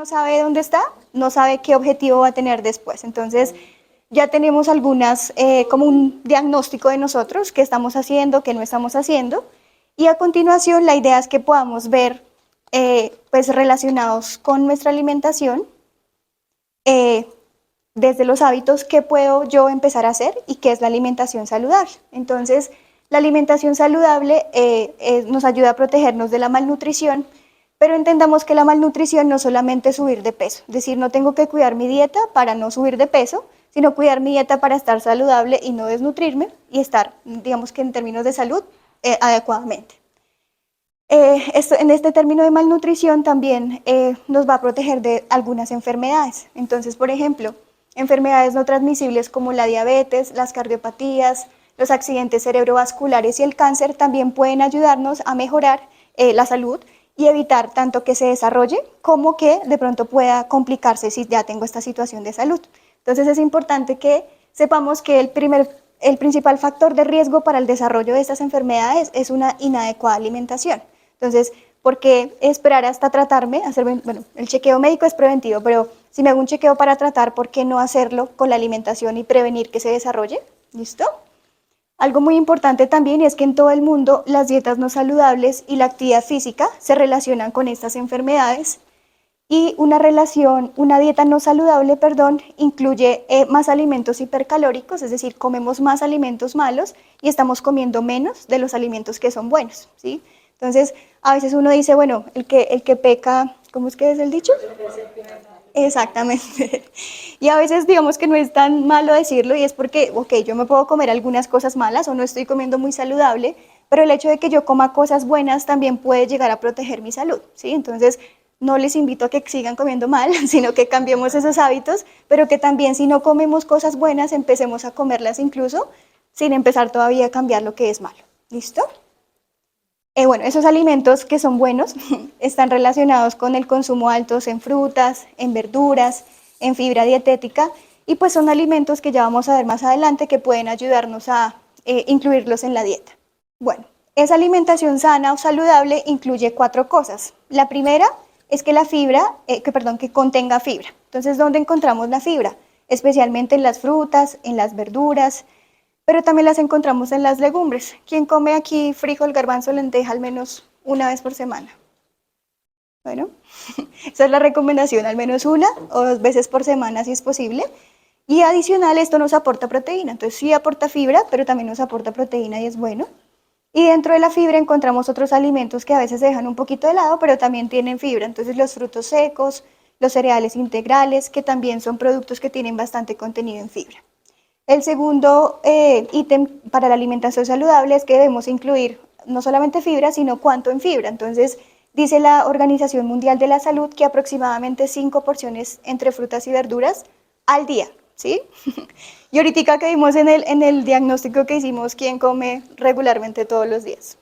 no sabe dónde está, no sabe qué objetivo va a tener después. Entonces, ya tenemos algunas, como un diagnóstico de nosotros, qué estamos haciendo, qué no estamos haciendo. Y a continuación, la idea es que podamos ver, pues relacionados con nuestra alimentación, desde los hábitos, qué puedo yo empezar a hacer y qué es la alimentación saludable. Entonces, la alimentación saludable nos ayuda a protegernos de la malnutrición, pero entendamos que la malnutrición no solamente es subir de peso, es decir, no tengo que cuidar mi dieta para no subir de peso, sino cuidar mi dieta para estar saludable y no desnutrirme y estar, digamos que en términos de salud, adecuadamente. En este término de malnutrición también nos va a proteger de algunas enfermedades. Entonces, por ejemplo, enfermedades no transmisibles como la diabetes, las cardiopatías, los accidentes cerebrovasculares y el cáncer también pueden ayudarnos a mejorar la salud y evitar tanto que se desarrolle como que de pronto pueda complicarse si ya tengo esta situación de salud. Entonces es importante que sepamos que el principal factor de riesgo para el desarrollo de estas enfermedades es una inadecuada alimentación. Entonces, ¿por qué esperar hasta tratarme? Bueno, el chequeo médico es preventivo, pero si me hago un chequeo para tratar, ¿por qué no hacerlo con la alimentación y prevenir que se desarrolle? ¿Listo? Algo muy importante también es que en todo el mundo las dietas no saludables y la actividad física se relacionan con estas enfermedades y una dieta no saludable, incluye más alimentos hipercalóricos, es decir, comemos más alimentos malos y estamos comiendo menos de los alimentos que son buenos, ¿sí? Entonces, a veces uno dice, bueno, el que peca, ¿cómo es que es el dicho? Exactamente. Y a veces digamos que no es tan malo decirlo y es porque, ok, yo me puedo comer algunas cosas malas o no estoy comiendo muy saludable, pero el hecho de que yo coma cosas buenas también puede llegar a proteger mi salud, ¿sí? Entonces, no les invito a que sigan comiendo mal, sino que cambiemos esos hábitos, pero que también si no comemos cosas buenas, empecemos a comerlas incluso sin empezar todavía a cambiar lo que es malo. ¿Listo? Bueno, esos alimentos que son buenos están relacionados con el consumo altos en frutas, en verduras, en fibra dietética, y pues son alimentos que ya vamos a ver más adelante que pueden ayudarnos a incluirlos en la dieta. Bueno, esa alimentación sana o saludable incluye 4 cosas. La primera es que que contenga fibra. Entonces, ¿dónde encontramos la fibra? Especialmente en las frutas, en las verduras, pero también las encontramos en las legumbres. ¿Quién come aquí frijol, garbanzo, lenteja al menos una vez por semana? Bueno, esa es la recomendación, al menos 1 o 2 veces por semana si es posible. Y adicional, esto nos aporta proteína. Entonces sí aporta fibra, pero también nos aporta proteína y es bueno. Y dentro de la fibra encontramos otros alimentos que a veces se dejan un poquito de lado, pero también tienen fibra. Entonces los frutos secos, los cereales integrales, que también son productos que tienen bastante contenido en fibra. El segundo ítem para la alimentación saludable es que debemos incluir no solamente fibra, sino cuánto en fibra. Entonces, dice la Organización Mundial de la Salud que aproximadamente 5 porciones entre frutas y verduras al día, ¿sí? Y ahorita que vimos en el diagnóstico que hicimos, ¿quién come regularmente todos los días?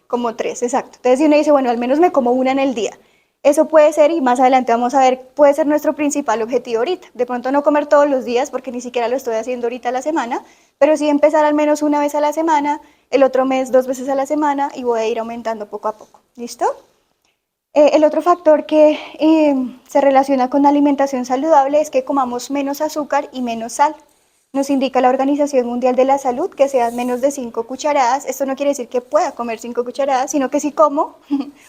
Como 3, exacto. Entonces, si uno dice, bueno, al menos me como una en el día. Eso puede ser, y más adelante vamos a ver, puede ser nuestro principal objetivo ahorita. De pronto no comer todos los días, porque ni siquiera lo estoy haciendo ahorita a la semana, pero sí empezar al menos una vez a la semana, el otro mes 2 veces a la semana, y voy a ir aumentando poco a poco. ¿Listo? El otro factor que se relaciona con la alimentación saludable es que comamos menos azúcar y menos sal. Nos indica la Organización Mundial de la Salud que sean menos de 5 cucharadas. Esto no quiere decir que pueda comer 5 cucharadas, sino que si como,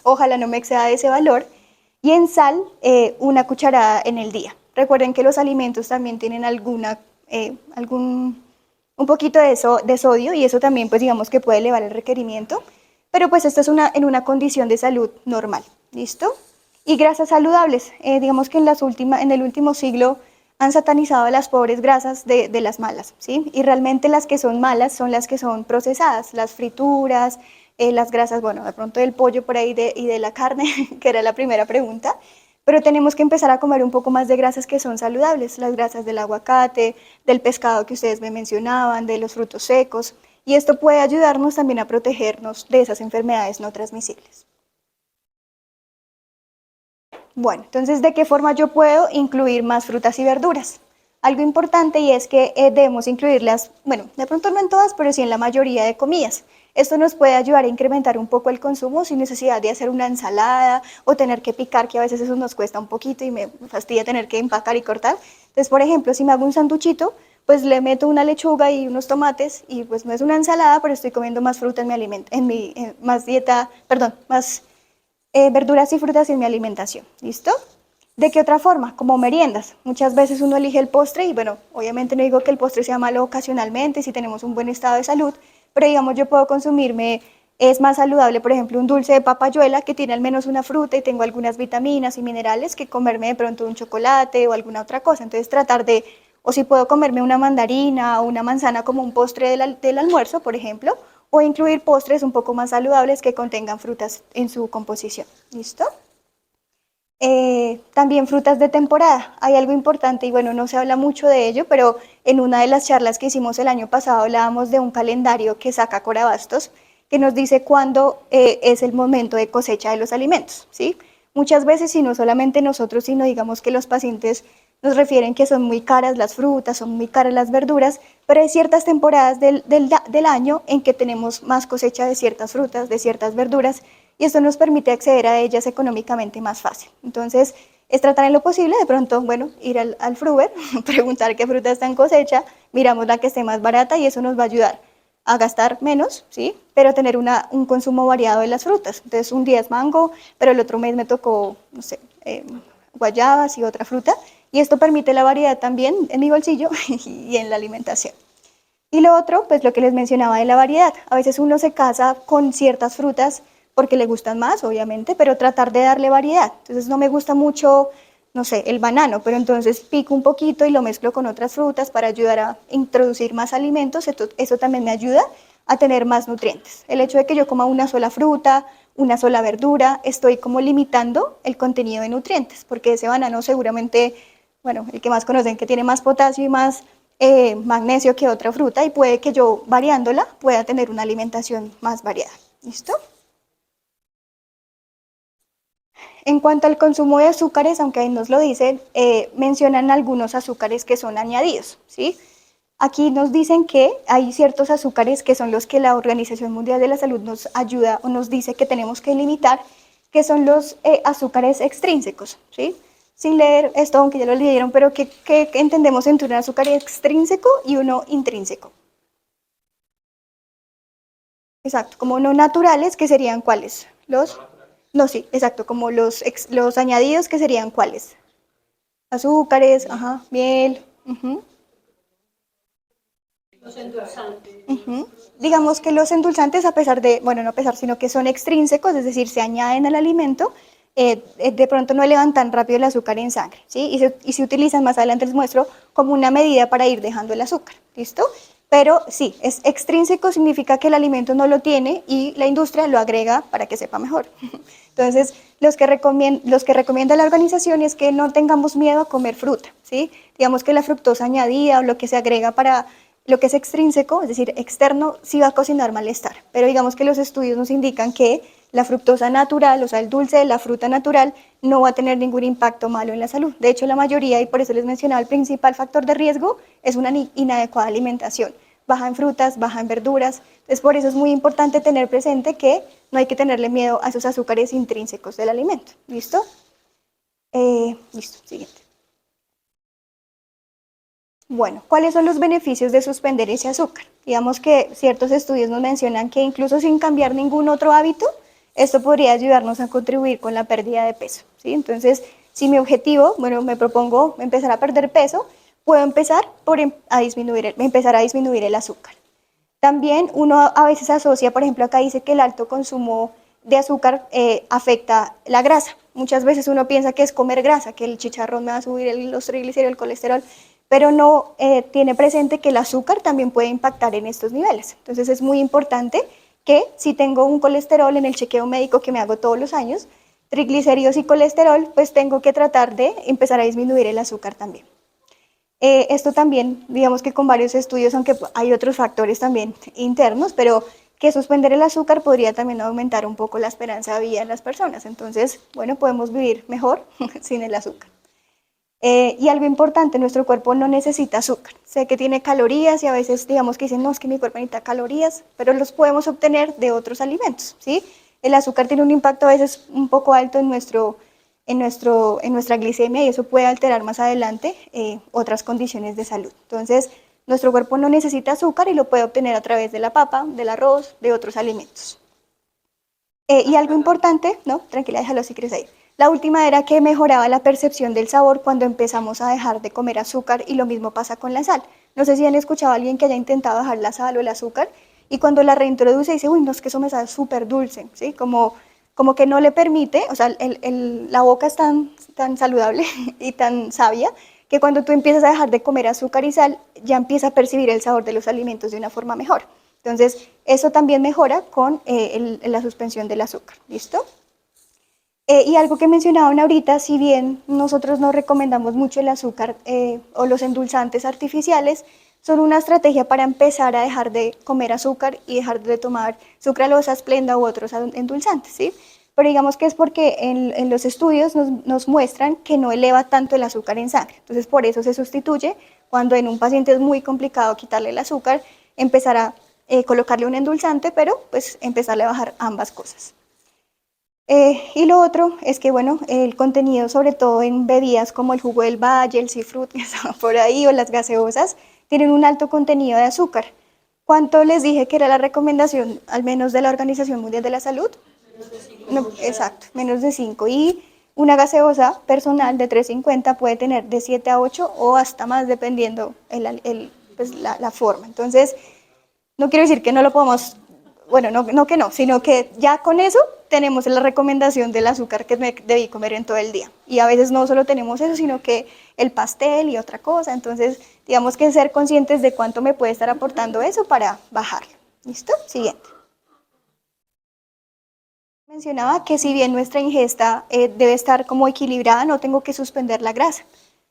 ojalá no me exceda de ese valor. Y en sal, 1 cucharada en el día. Recuerden que los alimentos también tienen un poquito de sodio y eso también, pues digamos que puede elevar el requerimiento. Pero pues esto es en una condición de salud normal. ¿Listo? Y grasas saludables. Digamos que en el último siglo han satanizado a las pobres grasas de las malas, ¿sí? Y realmente las que son malas son las que son procesadas, las frituras, las grasas, bueno, de pronto del pollo por ahí y de la carne, que era la primera pregunta, pero tenemos que empezar a comer un poco más de grasas que son saludables, las grasas del aguacate, del pescado que ustedes me mencionaban, de los frutos secos, y esto puede ayudarnos también a protegernos de esas enfermedades no transmisibles. Bueno, entonces, ¿de qué forma yo puedo incluir más frutas y verduras? Algo importante y es que debemos incluirlas, bueno, de pronto no en todas, pero sí en la mayoría de comidas. Esto nos puede ayudar a incrementar un poco el consumo sin necesidad de hacer una ensalada o tener que picar, que a veces eso nos cuesta un poquito y me fastidia tener que empacar y cortar. Entonces, por ejemplo, si me hago un sanduchito, pues le meto una lechuga y unos tomates y pues no es una ensalada, pero estoy comiendo más fruta en mi alimento, más dieta, perdón, más verduras y frutas en mi alimentación. ¿Listo? ¿De qué otra forma? Como meriendas. Muchas veces uno elige el postre y bueno, obviamente no digo que el postre sea malo ocasionalmente si tenemos un buen estado de salud, pero digamos yo puedo consumirme, es más saludable, por ejemplo, un dulce de papayuela que tiene al menos una fruta y tengo algunas vitaminas y minerales que comerme de pronto un chocolate o alguna otra cosa. Entonces tratar de, o si puedo comerme una mandarina o una manzana como un postre del almuerzo, por ejemplo, o incluir postres un poco más saludables que contengan frutas en su composición. ¿Listo? También frutas de temporada. Hay algo importante y bueno, no se habla mucho de ello, pero en una de las charlas que hicimos el año pasado hablábamos de un calendario que saca Corabastos que nos dice cuándo es el momento de cosecha de los alimentos, ¿sí? Muchas veces, y no solamente nosotros, sino digamos que los pacientes nos refieren que son muy caras las frutas, son muy caras las verduras, pero hay ciertas temporadas del año en que tenemos más cosecha de ciertas frutas, de ciertas verduras, y esto nos permite acceder a ellas económicamente más fácil. Entonces, es tratar en lo posible, de pronto, bueno, ir al Fruver, preguntar qué fruta está en cosecha, miramos la que esté más barata y eso nos va a ayudar a gastar menos, ¿sí? Pero tener un consumo variado de las frutas. Entonces, un día es mango, pero el otro mes me tocó, no sé, guayabas y otra fruta, y esto permite la variedad también en mi bolsillo y en la alimentación. Y lo otro, pues lo que les mencionaba de la variedad. A veces uno se casa con ciertas frutas porque le gustan más, obviamente, pero tratar de darle variedad. Entonces no me gusta mucho, no sé, el banano, pero entonces pico un poquito y lo mezclo con otras frutas para ayudar a introducir más alimentos. Eso también me ayuda a tener más nutrientes. El hecho de que yo coma una sola fruta, una sola verdura, estoy como limitando el contenido de nutrientes, porque ese banano seguramente, bueno, el que más conocen, que tiene más potasio y más magnesio que otra fruta, y puede que yo variándola pueda tener una alimentación más variada. ¿Listo? En cuanto al consumo de azúcares, aunque ahí nos lo dicen, mencionan algunos azúcares que son añadidos, ¿sí? Aquí nos dicen que hay ciertos azúcares que son los que la Organización Mundial de la Salud nos ayuda o nos dice que tenemos que limitar, que son los azúcares extrínsecos, ¿sí? Sin leer esto, aunque ya lo leyeron, pero ¿qué entendemos entre un azúcar extrínseco y uno intrínseco? Exacto, como no naturales, que serían cuáles? Los, no, sí, exacto, como los añadidos, que serían cuáles? Azúcares, ajá, miel, ujú, ujú. Digamos que los endulzantes, a pesar de, bueno, no a pesar, sino que son extrínsecos, es decir, se añaden al alimento, de pronto no elevan tan rápido el azúcar en sangre, ¿sí? Y se utilizan, más adelante les muestro, como una medida para ir dejando el azúcar, ¿listo? Pero sí, es extrínseco, significa que el alimento no lo tiene y la industria lo agrega para que sepa mejor. Entonces, los que recomienda la organización es que no tengamos miedo a comer fruta, ¿sí? Digamos que la fructosa añadida o lo que se agrega para lo que es extrínseco, es decir, externo, sí va a cocinar malestar, pero digamos que los estudios nos indican que la fructosa natural, o sea, el dulce de la fruta natural, no va a tener ningún impacto malo en la salud. De hecho, la mayoría, y por eso les mencionaba, el principal factor de riesgo es una inadecuada alimentación. Baja en frutas, baja en verduras. Entonces, por eso es muy importante tener presente que no hay que tenerle miedo a esos azúcares intrínsecos del alimento. ¿Listo? Listo, siguiente. Bueno, ¿cuáles son los beneficios de suspender ese azúcar? Digamos que ciertos estudios nos mencionan que incluso sin cambiar ningún otro hábito, esto podría ayudarnos a contribuir con la pérdida de peso, ¿sí? Entonces, si mi objetivo, bueno, me propongo empezar a perder peso, puedo empezar por empezar a disminuir el azúcar. También uno a veces asocia, por ejemplo, acá dice que el alto consumo de azúcar afecta la grasa. Muchas veces uno piensa que es comer grasa, que el chicharrón me va a subir los triglicéridos, el colesterol, pero no tiene presente que el azúcar también puede impactar en estos niveles. Entonces es muy importante que si tengo un colesterol en el chequeo médico que me hago todos los años, triglicéridos y colesterol, pues tengo que tratar de empezar a disminuir el azúcar también. Esto también, digamos que con varios estudios, aunque hay otros factores también internos, pero que suspender el azúcar podría también aumentar un poco la esperanza de vida en las personas. Entonces, bueno, podemos vivir mejor sin el azúcar. Y algo importante, nuestro cuerpo no necesita azúcar. Sé que tiene calorías y a veces digamos que dicen, no, es que mi cuerpo necesita calorías, pero los podemos obtener de otros alimentos, ¿sí? El azúcar tiene un impacto a veces un poco alto en nuestra glicemia y eso puede alterar más adelante otras condiciones de salud. Entonces, nuestro cuerpo no necesita azúcar y lo puede obtener a través de la papa, del arroz, de otros alimentos. Y algo importante, no, tranquila, déjalo si quieres ahí. La última era que mejoraba la percepción del sabor cuando empezamos a dejar de comer azúcar y lo mismo pasa con la sal. No sé si han escuchado a alguien que haya intentado dejar la sal o el azúcar y cuando la reintroduce dice, uy, no, es que eso me sabe súper dulce, ¿sí? Como que no le permite, o sea, la boca es tan saludable y tan sabia que cuando tú empiezas a dejar de comer azúcar y sal, ya empieza a percibir el sabor de los alimentos de una forma mejor. Entonces, eso también mejora con la suspensión del azúcar, ¿listo? Y algo que mencionaban ahorita, si bien nosotros no recomendamos mucho el azúcar o los endulzantes artificiales, son una estrategia para empezar a dejar de comer azúcar y dejar de tomar sucralosa, esplenda u otros endulzantes, ¿sí? Pero digamos que es porque en los estudios nos muestran que no eleva tanto el azúcar en sangre. Entonces, por eso se sustituye cuando en un paciente es muy complicado quitarle el azúcar, empezar a colocarle un endulzante, pero pues empezarle a bajar ambas cosas. Y lo otro es que, bueno, el contenido, sobre todo en bebidas como el jugo del valle, el cifrut que estaba por ahí, o las gaseosas, tienen un alto contenido de azúcar. ¿Cuánto les dije que era la recomendación, al menos de la Organización Mundial de la Salud? No, exacto, menos de 5. Y una gaseosa personal de 350 puede tener de 7 a 8 o hasta más, dependiendo pues, la forma. Entonces, no quiero decir que no lo podamos, bueno, no que no, sino que ya con eso tenemos la recomendación del azúcar que me debí comer en todo el día. Y a veces no solo tenemos eso, sino que el pastel y otra cosa. Entonces, digamos que ser conscientes de cuánto me puede estar aportando eso para bajarlo. ¿Listo? Siguiente. Mencionaba que si bien nuestra ingesta debe estar como equilibrada, no tengo que suspender la grasa.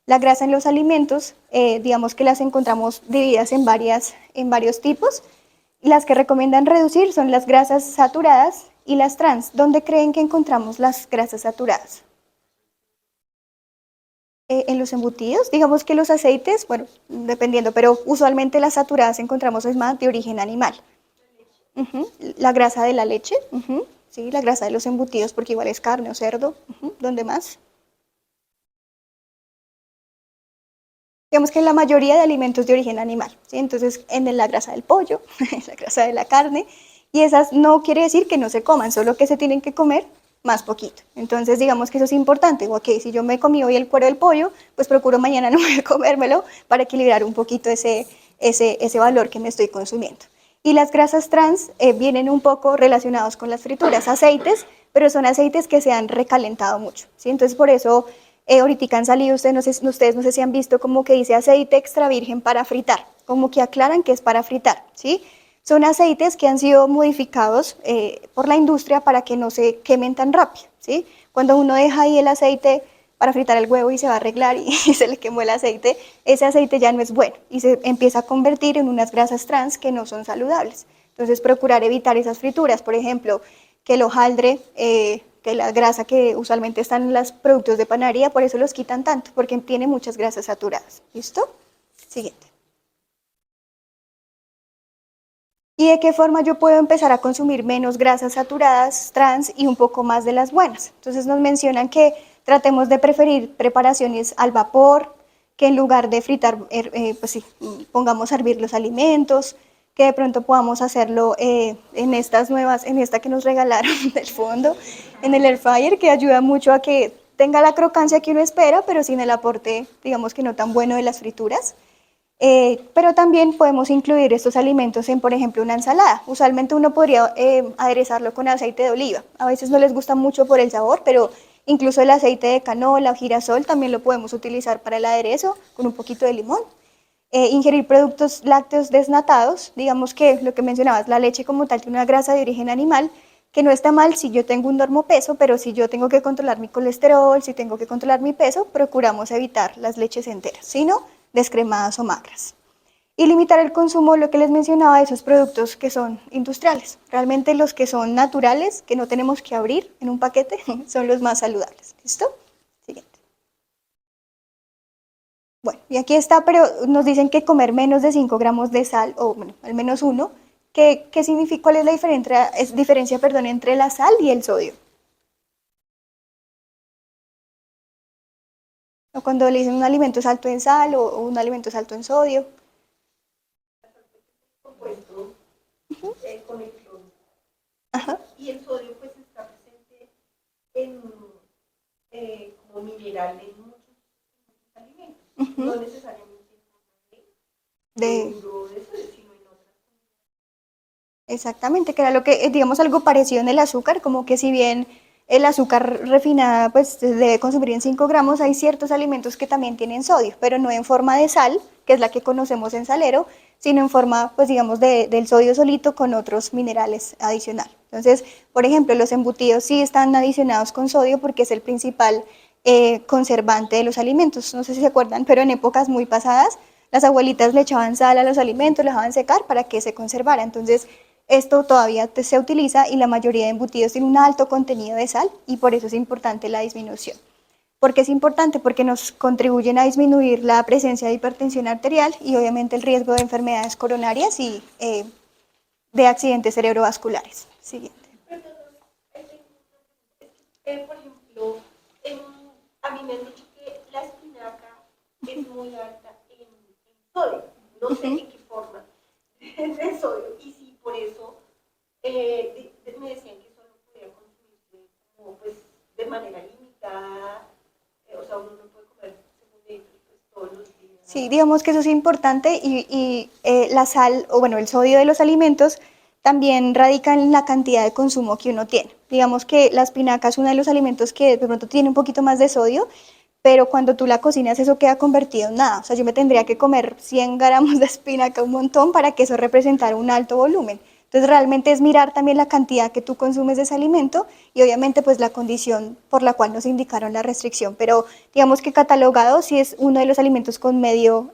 La grasa en los alimentos, digamos que las encontramos divididas en varios tipos. Las que recomiendan reducir son las grasas saturadas y las trans. ¿Dónde creen que encontramos las grasas saturadas? En los embutidos, digamos que los aceites, bueno, dependiendo, pero usualmente las saturadas encontramos es más de origen animal. Ujú. La grasa de la leche, ujú, sí, la grasa de los embutidos, porque igual es carne o cerdo. Ujú. ¿Dónde más? Digamos que en la mayoría de alimentos de origen animal, ¿sí? Entonces, en la grasa del pollo, la grasa de la carne, y esas no quiere decir que no se coman, solo que se tienen que comer más poquito. Entonces, digamos que eso es importante. Ok, si yo me comí hoy el cuero del pollo, pues procuro mañana no comérmelo para equilibrar un poquito ese valor que me estoy consumiendo. Y las grasas trans vienen un poco relacionados con las frituras, aceites, pero son aceites que se han recalentado mucho, ¿sí? Entonces, por eso ahorita han salido, ustedes no sé si han visto como que dice aceite extra virgen para fritar, como que aclaran que es para fritar, ¿sí? Son aceites que han sido modificados por la industria para que no se quemen tan rápido, ¿sí? Cuando uno deja ahí el aceite para fritar el huevo y se va a arreglar y se le quemó el aceite, ese aceite ya no es bueno y se empieza a convertir en unas grasas trans que no son saludables. Entonces, procurar evitar esas frituras, por ejemplo, que el hojaldre, que la grasa que usualmente están en los productos de panadería, por eso los quitan tanto, porque tiene muchas grasas saturadas. ¿Listo? Siguiente. ¿Y de qué forma yo puedo empezar a consumir menos grasas saturadas, trans y un poco más de las buenas? Entonces nos mencionan que tratemos de preferir preparaciones al vapor, que en lugar de fritar, pues sí, pongamos a hervir los alimentos, que de pronto podamos hacerlo en estas nuevas, en esta que nos regalaron del fondo, en el air fryer, que ayuda mucho a que tenga la crocancia que uno espera, pero sin el aporte, digamos que no tan bueno de las frituras. Pero también podemos incluir estos alimentos en, por ejemplo, una ensalada. Usualmente uno podría aderezarlo con aceite de oliva. A veces no les gusta mucho por el sabor, pero incluso el aceite de canola o girasol también lo podemos utilizar para el aderezo con un poquito de limón. Ingerir productos lácteos desnatados, digamos que lo que mencionabas, la leche como tal tiene una grasa de origen animal, que no está mal si yo tengo un normopeso, pero si yo tengo que controlar mi colesterol, si tengo que controlar mi peso, procuramos evitar las leches enteras, sino descremadas o magras. Y limitar el consumo, lo que les mencionaba, de esos productos que son industriales. Realmente los que son naturales, que no tenemos que abrir en un paquete, son los más saludables. ¿Listo? Siguiente. Bueno, y aquí está, pero nos dicen que comer menos de 5 gramos de sal, o bueno, al menos uno. ¿Qué significa, cuál es la diferencia, perdón, entre la sal y el sodio? O cuando le dicen un alimento es alto en sal o un alimento es alto en sodio. Compuesto con el cloro. Ajá. Y el sodio pues está presente en, como mineral en muchos alimentos. No necesariamente De, puro de sodio, sino en otras. exactamente, que era lo que, digamos, algo parecido en el azúcar, como que si bien el azúcar refinada pues se debe consumir en 5 gramos, hay ciertos alimentos que también tienen sodio, pero no en forma de sal, que es la que conocemos en salero, sino en forma, pues digamos, del sodio solito con otros minerales adicionales. Entonces, por ejemplo, los embutidos sí están adicionados con sodio porque es el principal conservante de los alimentos. No sé si se acuerdan, pero en épocas muy pasadas, las abuelitas le echaban sal a los alimentos, los dejaban secar para que se conservara. Entonces, esto todavía se utiliza y la mayoría de embutidos tienen un alto contenido de sal y por eso es importante la disminución. ¿Por qué es importante? Porque nos contribuyen a disminuir la presencia de hipertensión arterial y obviamente el riesgo de enfermedades coronarias y de accidentes cerebrovasculares. Siguiente. Por ejemplo, en, a mí me han dicho que la espinaca es muy alta en sodio. No sé en qué forma de sodio. Y si por eso me decían que solo podía consumirse como, pues, de manera limitada. O sea, uno no puede comer según litros pues, todos los días. Sí, digamos que eso es importante y la sal, o bueno, el sodio de los alimentos también radica en la cantidad de consumo que uno tiene. Digamos que la espinaca es uno de los alimentos que de pronto tiene un poquito más de sodio, pero cuando tú la cocinas eso queda convertido en nada. O sea, yo me tendría que comer 100 gramos de espinaca, un montón, para que eso representara un alto volumen. Entonces, realmente es mirar también la cantidad que tú consumes de ese alimento y obviamente pues la condición por la cual nos indicaron la restricción. Pero digamos que catalogado sí es uno de los alimentos con medio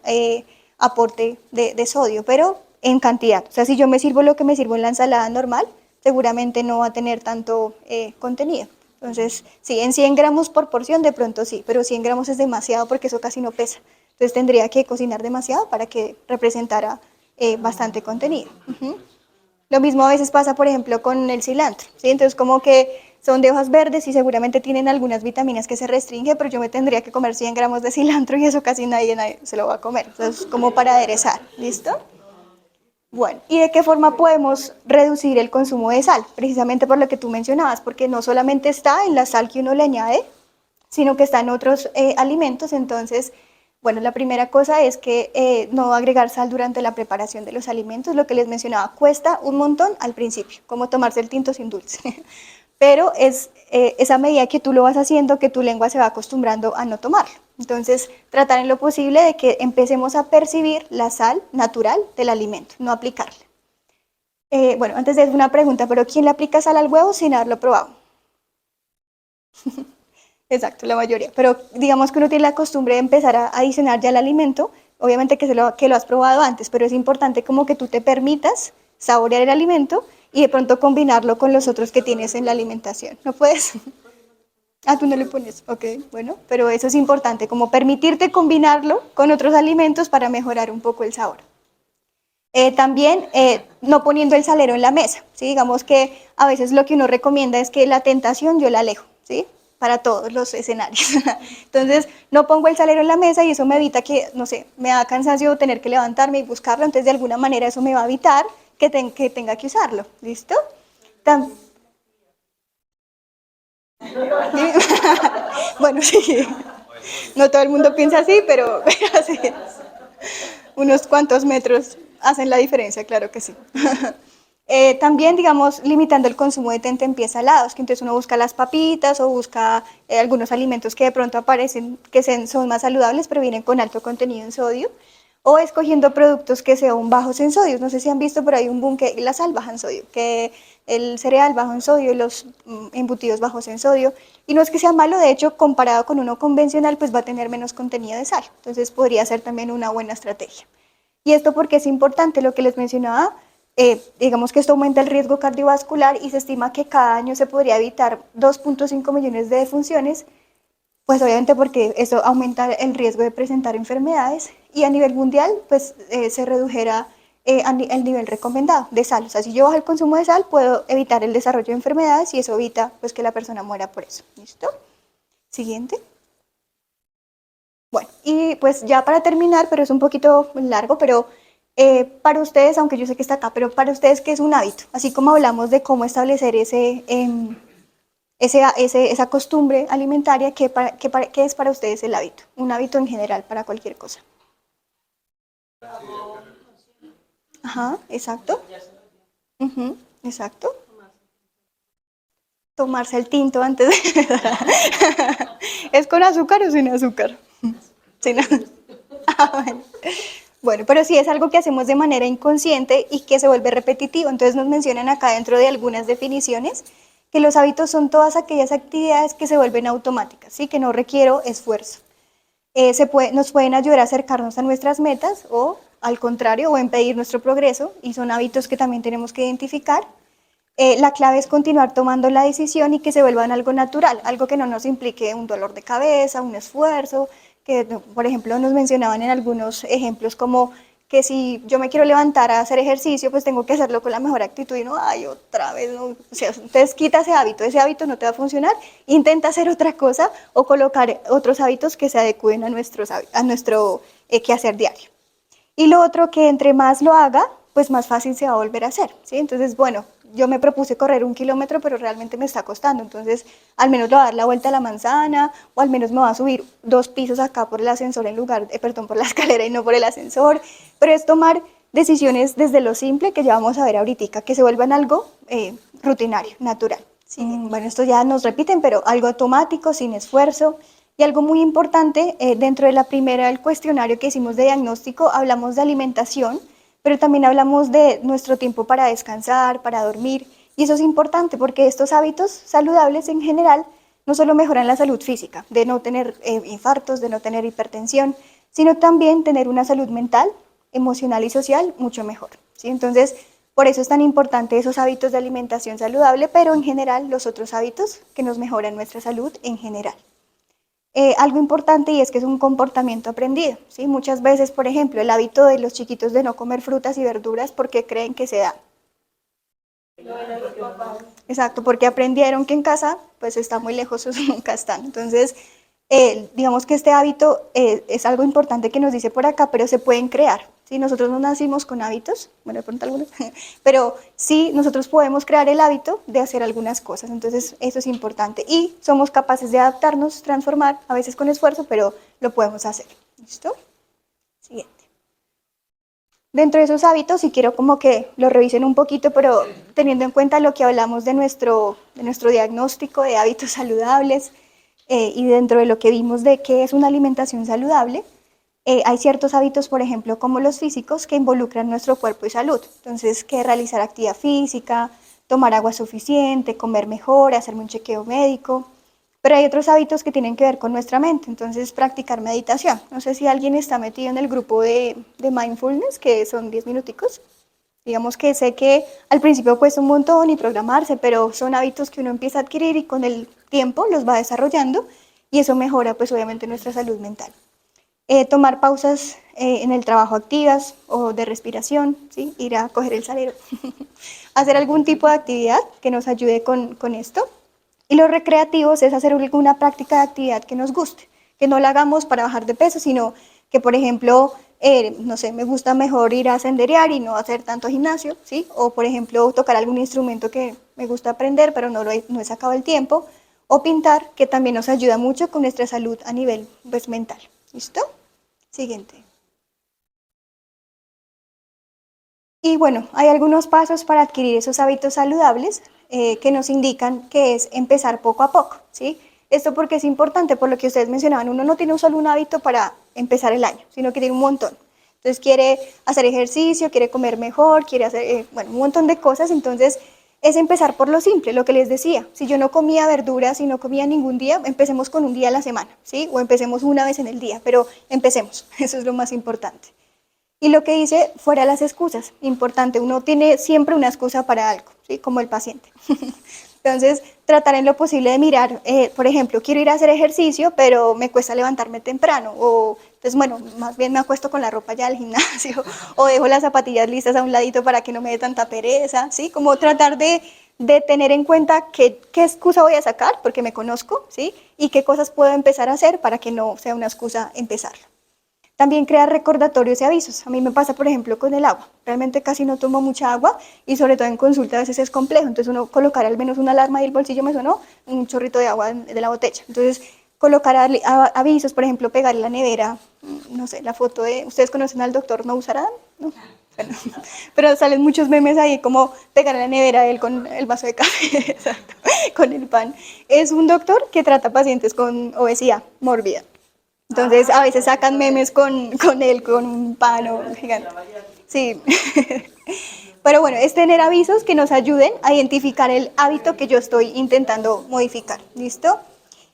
aporte de sodio, pero en cantidad. O sea, si yo me sirvo lo que me sirvo en la ensalada normal, seguramente no va a tener tanto contenido. Entonces, sí, en 100 gramos por porción de pronto sí, pero 100 gramos es demasiado porque eso casi no pesa. Entonces tendría que cocinar demasiado para que representara bastante contenido. Lo mismo a veces pasa, por ejemplo, con el cilantro, ¿sí? Entonces, como que son de hojas verdes y seguramente tienen algunas vitaminas que se restringen, pero yo me tendría que comer 100 gramos de cilantro y eso casi nadie se lo va a comer. Entonces, como para aderezar, ¿listo? Bueno, ¿y de qué forma podemos reducir el consumo de sal? Precisamente por lo que tú mencionabas, porque no solamente está en la sal que uno le añade, sino que está en otros alimentos. Entonces, bueno, la primera cosa es que no agregar sal durante la preparación de los alimentos. Lo que les mencionaba, cuesta un montón al principio, como tomarse el tinto sin dulce. Pero es esa medida que tú lo vas haciendo que tu lengua se va acostumbrando a no tomarlo. Entonces, tratar en lo posible de que empecemos a percibir la sal natural del alimento, no aplicarla. Bueno, antes de eso una pregunta, pero ¿quién le aplica sal al huevo sin haberlo probado? Exacto, la mayoría. Pero digamos que uno tiene la costumbre de empezar a adicionar ya el alimento, obviamente que lo has probado antes, pero es importante como que tú te permitas saborear el alimento y de pronto combinarlo con los otros que tienes en la alimentación. ¿No puedes? Ah, tú no le pones. Ok, bueno, pero eso es importante, como permitirte combinarlo con otros alimentos para mejorar un poco el sabor. También no poniendo el salero en la mesa, ¿sí? Digamos que a veces lo que uno recomienda es que la tentación yo la alejo, ¿sí? Para todos los escenarios. Entonces, no pongo el salero en la mesa y eso me evita que, no sé, me da cansancio tener que levantarme y buscarlo, entonces de alguna manera eso me va a evitar que tenga que usarlo, ¿listo? Tam bueno, sí, no todo el mundo piensa así, pero sí, unos cuantos metros hacen la diferencia, claro que sí. También, digamos, limitando el consumo de tentempiés salados, que entonces uno busca las papitas o busca algunos alimentos que de pronto aparecen que son más saludables, pero vienen con alto contenido en sodio, o escogiendo productos que sean bajos en sodio. No sé si han visto, pero hay un boom que la sal baja en sodio, que el cereal bajo en sodio y los embutidos bajos en sodio. Y no es que sea malo, de hecho, comparado con uno convencional, pues va a tener menos contenido de sal. Entonces podría ser también una buena estrategia. Y esto porque es importante lo que les mencionaba, digamos que esto aumenta el riesgo cardiovascular y se estima que cada año se podría evitar 2.5 millones de defunciones Pues obviamente porque eso aumenta el riesgo de presentar enfermedades y a nivel mundial pues se redujera el nivel recomendado de sal. O sea, si yo bajo el consumo de sal puedo evitar el desarrollo de enfermedades y eso evita pues que la persona muera por eso. ¿Listo? Siguiente. Bueno, y pues ya para terminar, pero es un poquito largo, pero para ustedes, aunque yo sé que está acá, pero para ustedes, ¿qué es un hábito? Así como hablamos de cómo establecer esa costumbre alimentaria, ¿qué es para ustedes el hábito? Un hábito en general, para cualquier cosa. Ajá, exacto. Ujú, exacto. Tomarse el tinto antes de... ¿Es con azúcar o sin azúcar? Sin azúcar. Ah, bueno. Bueno, pero sí es algo que hacemos de manera inconsciente y que se vuelve repetitivo. Entonces nos mencionan acá dentro de algunas definiciones que los hábitos son todas aquellas actividades que se vuelven automáticas, ¿sí? Que no requiero esfuerzo. Nos pueden ayudar a acercarnos a nuestras metas o al contrario, o impedir nuestro progreso y son hábitos que también tenemos que identificar. La clave es continuar tomando la decisión y que se vuelvan algo natural, algo que no nos implique un dolor de cabeza, un esfuerzo, que por ejemplo nos mencionaban en algunos ejemplos como que si yo me quiero levantar a hacer ejercicio, pues tengo que hacerlo con la mejor actitud y no, ay, otra vez, no. O sea, entonces quita ese hábito no te va a funcionar, intenta hacer otra cosa o colocar otros hábitos que se adecúen a nuestro quehacer diario. Y lo otro que entre más lo haga, pues más fácil se va a volver a hacer, ¿sí? Entonces, bueno, yo me propuse correr 1 kilómetro, pero realmente me está costando, entonces al menos le voy a dar la vuelta a la manzana, o al menos me va a subir 2 pisos acá por el ascensor en lugar, perdón, por la escalera y no por el ascensor, pero es tomar decisiones desde lo simple que ya vamos a ver ahorita, que se vuelvan algo rutinario, natural. Sí, bueno, esto ya nos repiten, pero algo automático, sin esfuerzo. Y algo muy importante, dentro de la primera, el cuestionario que hicimos de diagnóstico, hablamos de alimentación, pero también hablamos de nuestro tiempo para descansar, para dormir. Y eso es importante porque estos hábitos saludables en general no solo mejoran la salud física, de no tener infartos, de no tener hipertensión, sino también tener una salud mental, emocional y social mucho mejor. ¿Sí? Entonces, por eso es tan importante esos hábitos de alimentación saludable, pero en general los otros hábitos que nos mejoran nuestra salud en general. Algo importante y es que es un comportamiento aprendido, ¿sí? Muchas veces, por ejemplo, el hábito de los chiquitos de no comer frutas y verduras porque creen que se da. Exacto, porque aprendieron que en casa pues está muy lejos, eso nunca están. Entonces, digamos que este hábito es algo importante que nos dice por acá, pero se pueden crear. ¿Sí? Nosotros no nacimos con hábitos, bueno, de pronto algunos, pero sí nosotros podemos crear el hábito de hacer algunas cosas. Entonces, eso es importante. Y somos capaces de adaptarnos, transformar, a veces con esfuerzo, pero lo podemos hacer. ¿Listo? Siguiente. Dentro de esos hábitos, y quiero como que lo revisen un poquito, pero teniendo en cuenta lo que hablamos de nuestro diagnóstico de hábitos saludables y dentro de lo que vimos de qué es una alimentación saludable, hay ciertos hábitos, por ejemplo, como los físicos, que involucran nuestro cuerpo y salud. Entonces, que realizar actividad física, tomar agua suficiente, comer mejor, hacerme un chequeo médico. Pero hay otros hábitos que tienen que ver con nuestra mente, entonces practicar meditación. No sé si alguien está metido en el grupo de mindfulness, que son 10 minuticos. Digamos que sé que al principio cuesta un montón y programarse, pero son hábitos que uno empieza a adquirir y con el tiempo los va desarrollando y eso mejora pues obviamente nuestra salud mental. Tomar pausas en el trabajo activas o de respiración, ¿sí? Ir a coger el salero, hacer algún tipo de actividad que nos ayude con esto. Y los recreativos es hacer alguna práctica de actividad que nos guste, que no la hagamos para bajar de peso, sino que, por ejemplo, no sé, me gusta mejor ir a senderear y no hacer tanto gimnasio, ¿sí? O, por ejemplo, tocar algún instrumento que me gusta aprender, pero no he sacado el tiempo. O pintar, que también nos ayuda mucho con nuestra salud a nivel pues, mental. ¿Listo? Siguiente. Y bueno, hay algunos pasos para adquirir esos hábitos saludables que nos indican que es empezar poco a poco, ¿sí? Esto porque es importante, por lo que ustedes mencionaban, uno no tiene solo un hábito para empezar el año, sino que tiene un montón. Entonces quiere hacer ejercicio, quiere comer mejor, quiere hacer, bueno, un montón de cosas, entonces es empezar por lo simple, lo que les decía. Si yo no comía verduras y no comía ningún día, empecemos con un día a la semana, ¿sí? O empecemos una vez en el día, pero empecemos, eso es lo más importante. Y lo que dice, fuera las excusas, importante, uno tiene siempre una excusa para algo, ¿sí? Como el paciente. Entonces, tratar en lo posible de mirar, por ejemplo, quiero ir a hacer ejercicio, pero me cuesta levantarme temprano, o entonces, bueno, más bien me acuesto con la ropa ya del gimnasio, o dejo las zapatillas listas a un ladito para que no me dé tanta pereza, ¿sí? Como tratar de tener en cuenta qué excusa voy a sacar, porque me conozco, ¿sí? Y qué cosas puedo empezar a hacer para que no sea una excusa empezarlo. También crear recordatorios y avisos. A mí me pasa, por ejemplo, con el agua. Realmente casi no tomo mucha agua y sobre todo en consulta a veces es complejo. Entonces uno colocar al menos una alarma y el bolsillo me sonó un chorrito de agua de la botella. Entonces colocar avisos, por ejemplo, pegar en la nevera, no sé, la foto de... ¿Ustedes conocen al doctor No Usarán? ¿No? Bueno, pero salen muchos memes ahí como pegar en la nevera él con el vaso de café, exacto, con el pan. Es un doctor que trata pacientes con obesidad mórbida. Entonces a veces sacan memes con él, con un palo gigante. Sí. Pero bueno, es tener avisos que nos ayuden a identificar el hábito que yo estoy intentando modificar. ¿Listo?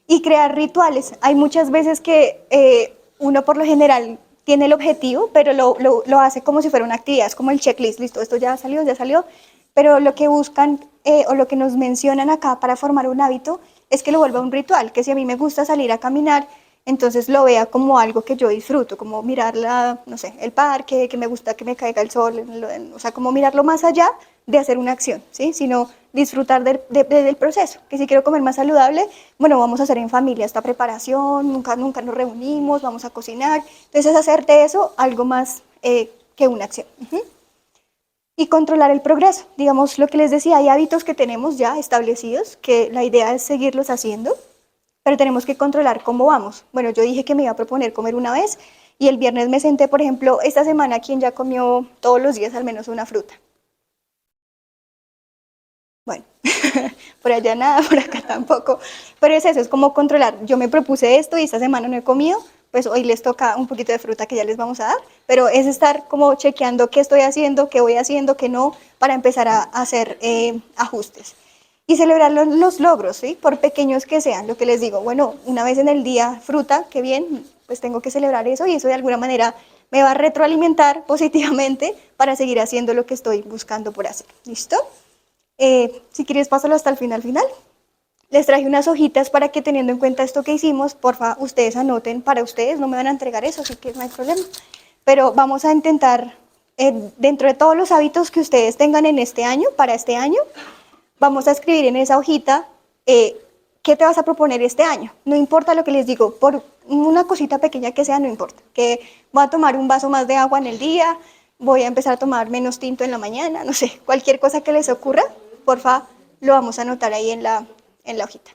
Y crear rituales. Hay muchas veces que uno por lo general tiene el objetivo, pero lo hace como si fuera una actividad, es como el checklist. Listo, esto ya salió. Pero lo que buscan o lo que nos mencionan acá para formar un hábito es que lo vuelva un ritual, que si a mí me gusta salir a caminar, entonces lo vea como algo que yo disfruto, como mirar no sé, el parque, que me gusta que me caiga el sol, o sea, como mirarlo más allá de hacer una acción, ¿sí? Sino disfrutar del proceso, que si quiero comer más saludable, bueno, vamos a hacer en familia esta preparación, nunca nos reunimos, vamos a cocinar, entonces hacer de eso algo más que una acción. Y controlar el progreso, digamos lo que les decía, hay hábitos que tenemos ya establecidos, que la idea es seguirlos haciendo, pero tenemos que controlar cómo vamos. Bueno, yo dije que me iba a proponer comer una vez y el viernes me senté, por ejemplo, esta semana, ¿quién ya comió todos los días al menos una fruta? Bueno, por allá nada, por acá tampoco, pero es eso, es como controlar. Yo me propuse esto y esta semana no he comido, pues hoy les toca un poquito de fruta que ya les vamos a dar, pero es estar como chequeando qué estoy haciendo, qué voy haciendo, qué no, para empezar a hacer ajustes. Y celebrar los logros, ¿sí? Por pequeños que sean, lo que les digo, bueno, una vez en el día fruta, qué bien, pues tengo que celebrar eso y eso de alguna manera me va a retroalimentar positivamente para seguir haciendo lo que estoy buscando por hacer, ¿listo? Si quieres, pásalo hasta el final. Les traje unas hojitas para que teniendo en cuenta esto que hicimos, porfa, ustedes anoten para ustedes, no me van a entregar eso, así que no hay problema. Pero vamos a intentar, dentro de todos los hábitos que ustedes tengan en este año, para este año, vamos a escribir en esa hojita qué te vas a proponer este año. No importa lo que les digo, por una cosita pequeña que sea, no importa. Que voy a tomar un vaso más de agua en el día, voy a empezar a tomar menos tinto en la mañana, no sé, cualquier cosa que les ocurra, porfa, lo vamos a anotar ahí en la hojita.